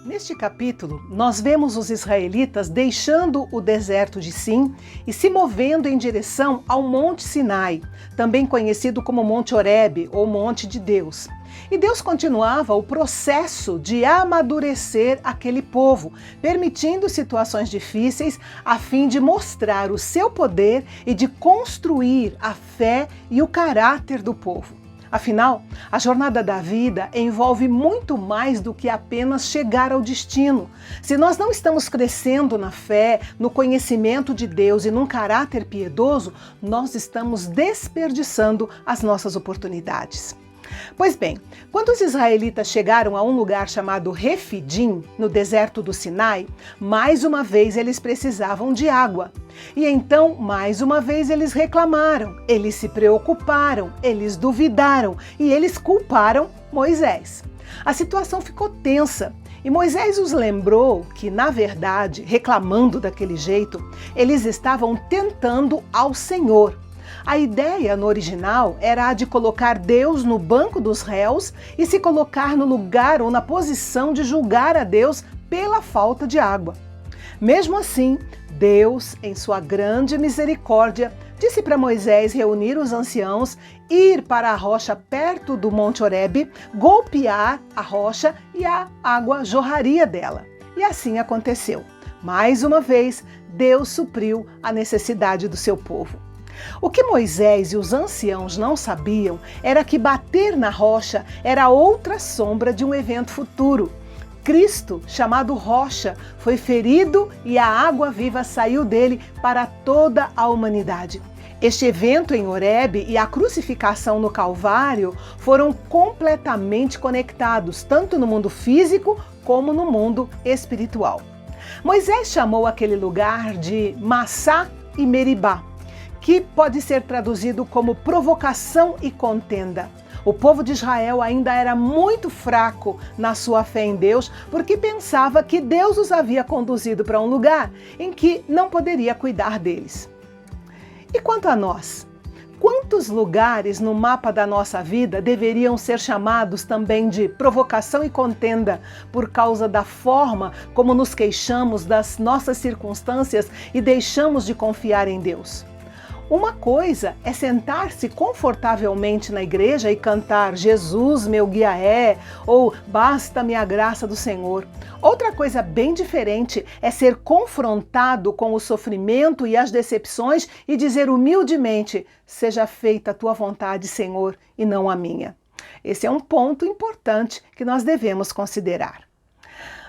Neste capítulo, nós vemos os israelitas deixando o deserto de Sim e se movendo em direção ao Monte Sinai, também conhecido como Monte Horebe ou Monte de Deus. E Deus continuava o processo de amadurecer aquele povo, permitindo situações difíceis a fim de mostrar o seu poder e de construir a fé e o caráter do povo. Afinal, a jornada da vida envolve muito mais do que apenas chegar ao destino. Se nós não estamos crescendo na fé, no conhecimento de Deus e num caráter piedoso, nós estamos desperdiçando as nossas oportunidades. Pois bem, quando os israelitas chegaram a um lugar chamado Refidim, no deserto do Sinai, mais uma vez eles precisavam de água. E então, mais uma vez eles reclamaram, eles se preocuparam, eles duvidaram e eles culparam Moisés. A situação ficou tensa e Moisés os lembrou que, na verdade, reclamando daquele jeito, eles estavam tentando ao Senhor. A ideia no original era a de colocar Deus no banco dos réus e se colocar no lugar ou na posição de julgar a Deus pela falta de água. Mesmo assim, Deus, em sua grande misericórdia, disse para Moisés reunir os anciãos, ir para a rocha perto do Monte Horebe, golpear a rocha e a água jorraria dela. E assim aconteceu. Mais uma vez, Deus supriu a necessidade do seu povo. O que Moisés e os anciãos não sabiam era que bater na rocha era outra sombra de um evento futuro. Cristo, chamado Rocha, foi ferido e a água viva saiu dele para toda a humanidade. Este evento em Horebe e a crucificação no Calvário foram completamente conectados, tanto no mundo físico como no mundo espiritual. Moisés chamou aquele lugar de Massá e Meribá, que pode ser traduzido como provocação e contenda. O povo de Israel ainda era muito fraco na sua fé em Deus, porque pensava que Deus os havia conduzido para um lugar em que não poderia cuidar deles. E quanto a nós? Quantos lugares no mapa da nossa vida deveriam ser chamados também de provocação e contenda por causa da forma como nos queixamos das nossas circunstâncias e deixamos de confiar em Deus? Uma coisa é sentar-se confortavelmente na igreja e cantar Jesus meu guia é, ou basta-me a graça do Senhor. Outra coisa bem diferente é ser confrontado com o sofrimento e as decepções e dizer humildemente, seja feita a tua vontade, Senhor, e não a minha. Esse é um ponto importante que nós devemos considerar.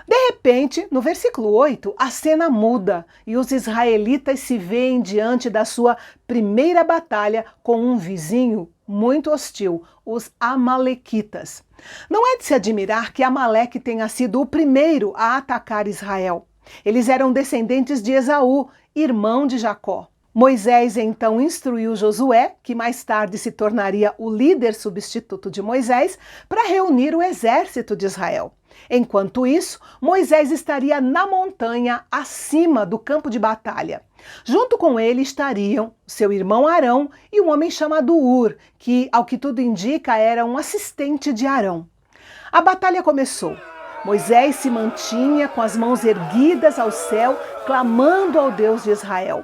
De repente, no versículo 8, a cena muda e os israelitas se veem diante da sua primeira batalha com um vizinho muito hostil, os amalequitas. Não é de se admirar que Amaleque tenha sido o primeiro a atacar Israel. Eles eram descendentes de Esaú, irmão de Jacó. Moisés então instruiu Josué, que mais tarde se tornaria o líder substituto de Moisés, para reunir o exército de Israel. Enquanto isso, Moisés estaria na montanha acima do campo de batalha. Junto com ele estariam seu irmão Arão e um homem chamado Ur, que, ao que tudo indica, era um assistente de Arão. A batalha começou. Moisés se mantinha com as mãos erguidas ao céu, clamando ao Deus de Israel.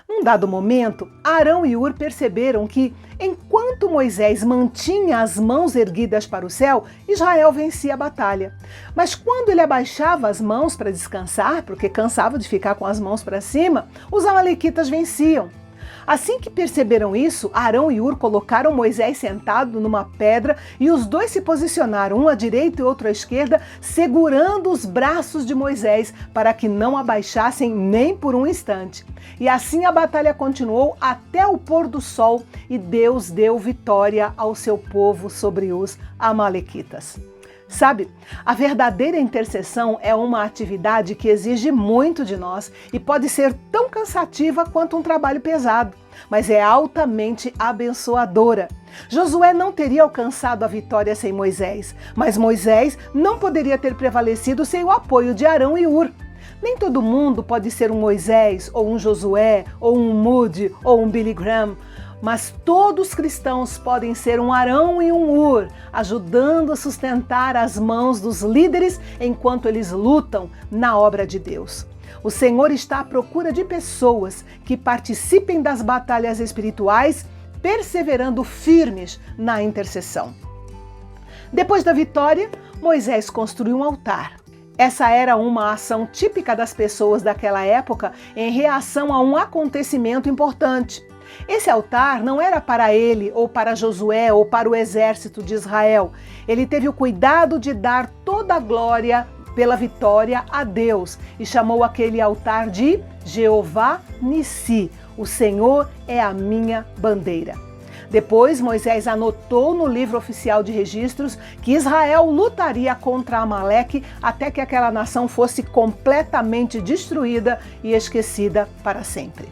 Num dado momento, Arão e Ur perceberam que, enquanto Moisés mantinha as mãos erguidas para o céu, Israel vencia a batalha. Mas quando ele abaixava as mãos para descansar, porque cansava de ficar com as mãos para cima, os amalequitas venciam. Assim que perceberam isso, Arão e Ur colocaram Moisés sentado numa pedra e os dois se posicionaram, um à direita e outro à esquerda, segurando os braços de Moisés para que não abaixassem nem por um instante. E assim a batalha continuou até o pôr do sol e Deus deu vitória ao seu povo sobre os amalequitas. Sabe, a verdadeira intercessão é uma atividade que exige muito de nós e pode ser tão cansativa quanto um trabalho pesado, mas é altamente abençoadora. Josué não teria alcançado a vitória sem Moisés, mas Moisés não poderia ter prevalecido sem o apoio de Arão e Ur. Nem todo mundo pode ser um Moisés, ou um Josué, ou um Moody, ou um Billy Graham. mas todos os cristãos podem ser um Arão e um Hur, ajudando a sustentar as mãos dos líderes enquanto eles lutam na obra de Deus. O Senhor está à procura de pessoas que participem das batalhas espirituais, perseverando firmes na intercessão. Depois da vitória, Moisés construiu um altar. Essa era uma ação típica das pessoas daquela época em reação a um acontecimento importante. Esse altar não era para ele, ou para Josué, ou para o exército de Israel. Ele teve o cuidado de dar toda a glória pela vitória a Deus e chamou aquele altar de Jeová Nissi, o Senhor é a minha bandeira. Depois, Moisés anotou no livro oficial de registros que Israel lutaria contra Amaleque até que aquela nação fosse completamente destruída e esquecida para sempre.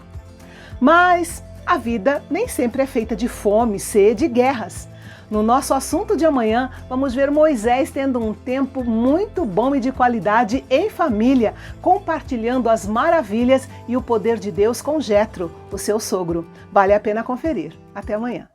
Mas a vida nem sempre é feita de fome, sede e guerras. No nosso assunto de amanhã, vamos ver Moisés tendo um tempo muito bom e de qualidade em família, compartilhando as maravilhas e o poder de Deus com Jetro, o seu sogro. Vale a pena conferir. Até amanhã.